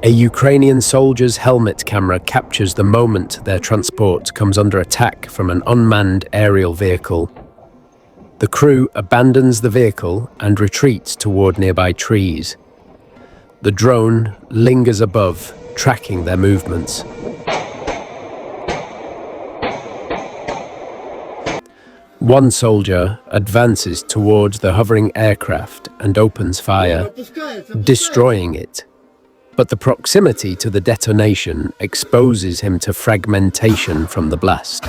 A Ukrainian soldier's helmet camera captures the moment their transport comes under attack from an unmanned aerial vehicle. The crew abandons the vehicle and retreats toward nearby trees. The drone lingers above, tracking their movements. One soldier advances towards the hovering aircraft and opens fire, destroying it. But the proximity to the detonation exposes him to fragmentation from the blast.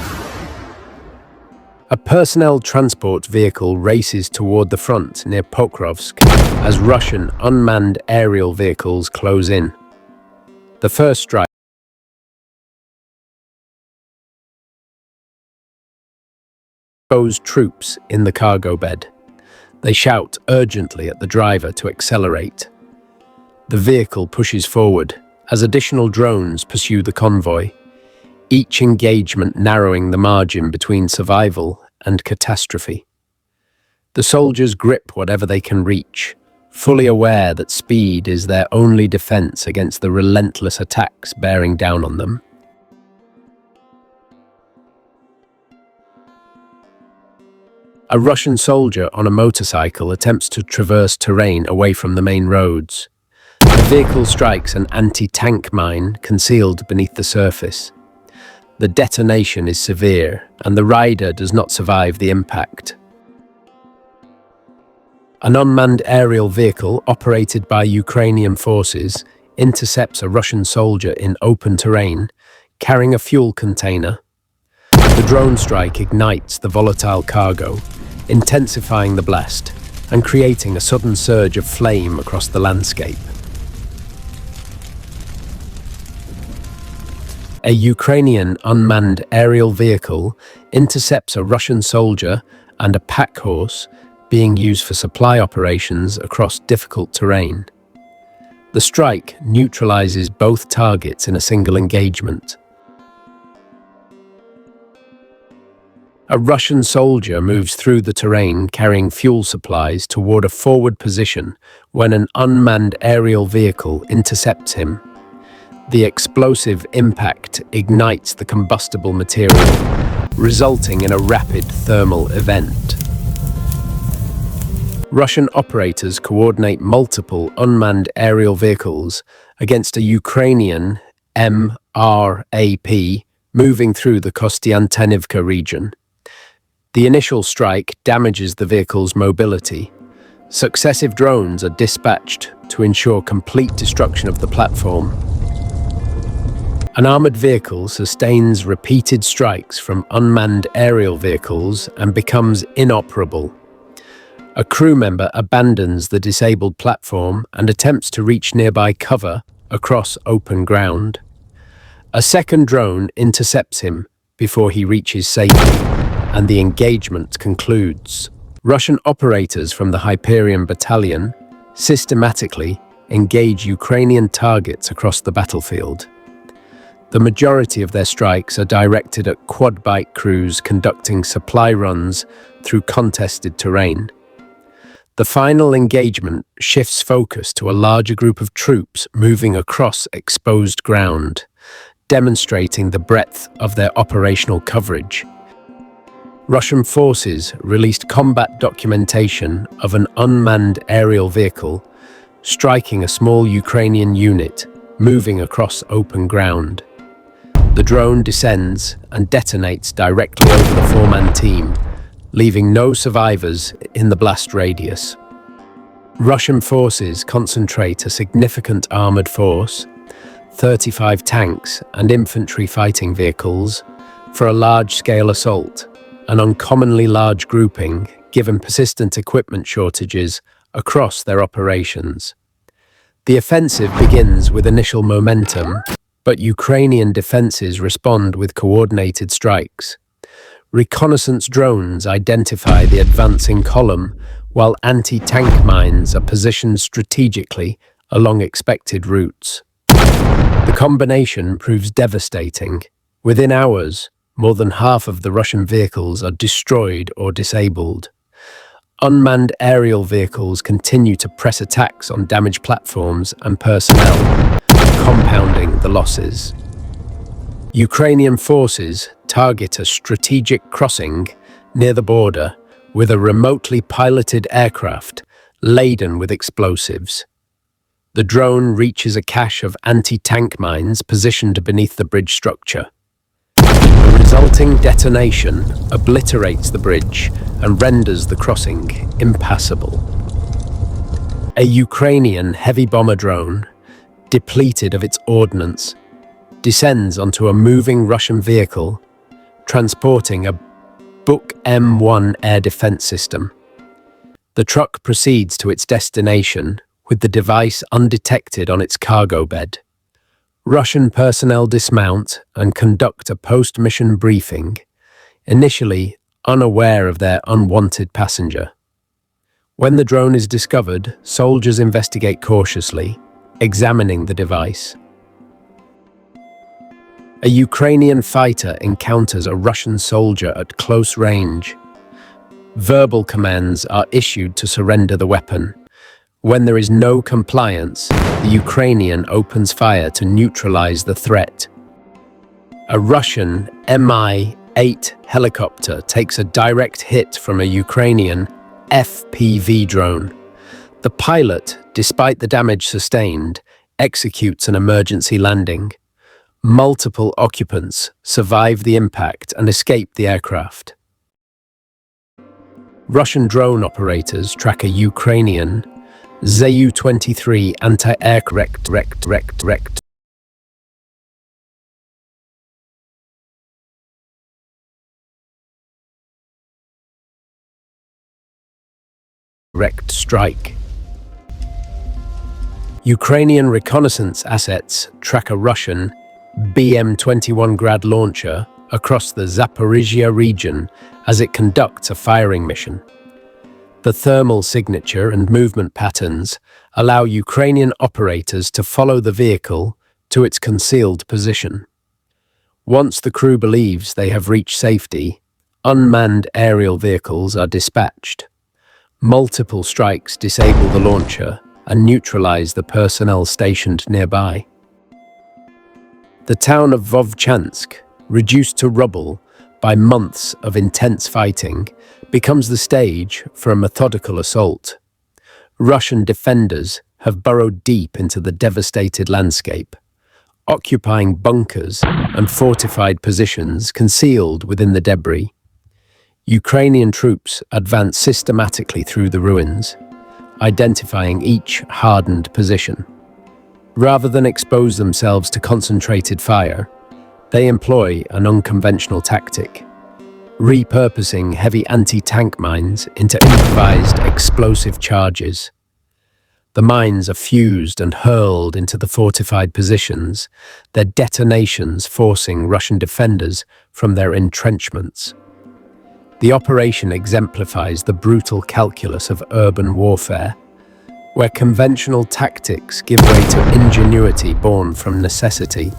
A personnel transport vehicle races toward the front near Pokrovsk as Russian unmanned aerial vehicles close in. The first strike exposed troops in the cargo bed. They shout urgently at the driver to accelerate. The vehicle pushes forward as additional drones pursue the convoy, each engagement narrowing the margin between survival and catastrophe. The soldiers grip whatever they can reach, fully aware that speed is their only defense against the relentless attacks bearing down on them. A Russian soldier on a motorcycle attempts to traverse terrain away from the main roads. The vehicle strikes an anti-tank mine concealed beneath the surface. The detonation is severe, and the rider does not survive the impact. An unmanned aerial vehicle operated by Ukrainian forces intercepts a Russian soldier in open terrain, carrying a fuel container. The drone strike ignites the volatile cargo, intensifying the blast and creating a sudden surge of flame across the landscape. A Ukrainian unmanned aerial vehicle intercepts a Russian soldier and a pack horse being used for supply operations across difficult terrain. The strike neutralizes both targets in a single engagement. A Russian soldier moves through the terrain carrying fuel supplies toward a forward position when an unmanned aerial vehicle intercepts him. The explosive impact ignites the combustible material, resulting in a rapid thermal event. Russian operators coordinate multiple unmanned aerial vehicles against a Ukrainian MRAP moving through the Kostiantynivka region. The initial strike damages the vehicle's mobility. Successive drones are dispatched to ensure complete destruction of the platform. An armored vehicle sustains repeated strikes from unmanned aerial vehicles and becomes inoperable. A crew member abandons the disabled platform and attempts to reach nearby cover across open ground. A second drone intercepts him before he reaches safety, and the engagement concludes. Russian operators from the Hyperion Battalion systematically engage Ukrainian targets across the battlefield. The majority of their strikes are directed at quad-bike crews conducting supply runs through contested terrain. The final engagement shifts focus to a larger group of troops moving across exposed ground, demonstrating the breadth of their operational coverage. Russian forces released combat documentation of an unmanned aerial vehicle striking a small Ukrainian unit moving across open ground. The drone descends and detonates directly over the four-man team, leaving no survivors in the blast radius. Russian forces concentrate a significant armored force, 35 tanks and infantry fighting vehicles, for a large-scale assault, an uncommonly large grouping given persistent equipment shortages across their operations. The offensive begins with initial momentum, but Ukrainian defenses respond with coordinated strikes. Reconnaissance drones identify the advancing column, while anti-tank mines are positioned strategically along expected routes. The combination proves devastating. Within hours, more than half of the Russian vehicles are destroyed or disabled. Unmanned aerial vehicles continue to press attacks on damaged platforms and personnel. compounding the losses. Ukrainian forces target a strategic crossing near the border with a remotely piloted aircraft laden with explosives. The drone reaches a cache of anti-tank mines positioned beneath the bridge structure. The resulting detonation obliterates the bridge and renders the crossing impassable. A Ukrainian heavy bomber drone, depleted of its ordnance, descends onto a moving Russian vehicle, transporting a Buk M1 air defense system. The truck proceeds to its destination with the device undetected on its cargo bed. Russian personnel dismount and conduct a post-mission briefing, initially unaware of their unwanted passenger. When the drone is discovered, soldiers investigate cautiously, examining the device. A Ukrainian fighter encounters a Russian soldier at close range. Verbal commands are issued to surrender the weapon. When there is no compliance, the Ukrainian opens fire to neutralize the threat. A Russian Mi-8 helicopter takes a direct hit from a Ukrainian FPV drone. The pilot, despite the damage sustained, executes an emergency landing. Multiple occupants survive the impact and escape the aircraft. Russian drone operators track a Ukrainian Zu-23 anti-aircraft strike. Ukrainian reconnaissance assets track a Russian BM-21 Grad launcher across the Zaporizhia region as it conducts a firing mission. The thermal signature and movement patterns allow Ukrainian operators to follow the vehicle to its concealed position. Once the crew believes they have reached safety, unmanned aerial vehicles are dispatched. Multiple strikes disable the launcher and neutralize the personnel stationed nearby. The town of Vovchansk, reduced to rubble by months of intense fighting, becomes the stage for a methodical assault. Russian defenders have burrowed deep into the devastated landscape, occupying bunkers and fortified positions concealed within the debris. Ukrainian troops advance systematically through the ruins, identifying each hardened position. Rather than expose themselves to concentrated fire, they employ an unconventional tactic, repurposing heavy anti-tank mines into improvised explosive charges. The mines are fused and hurled into the fortified positions, their detonations forcing Russian defenders from their entrenchments. The operation exemplifies the brutal calculus of urban warfare, where conventional tactics give way to ingenuity born from necessity.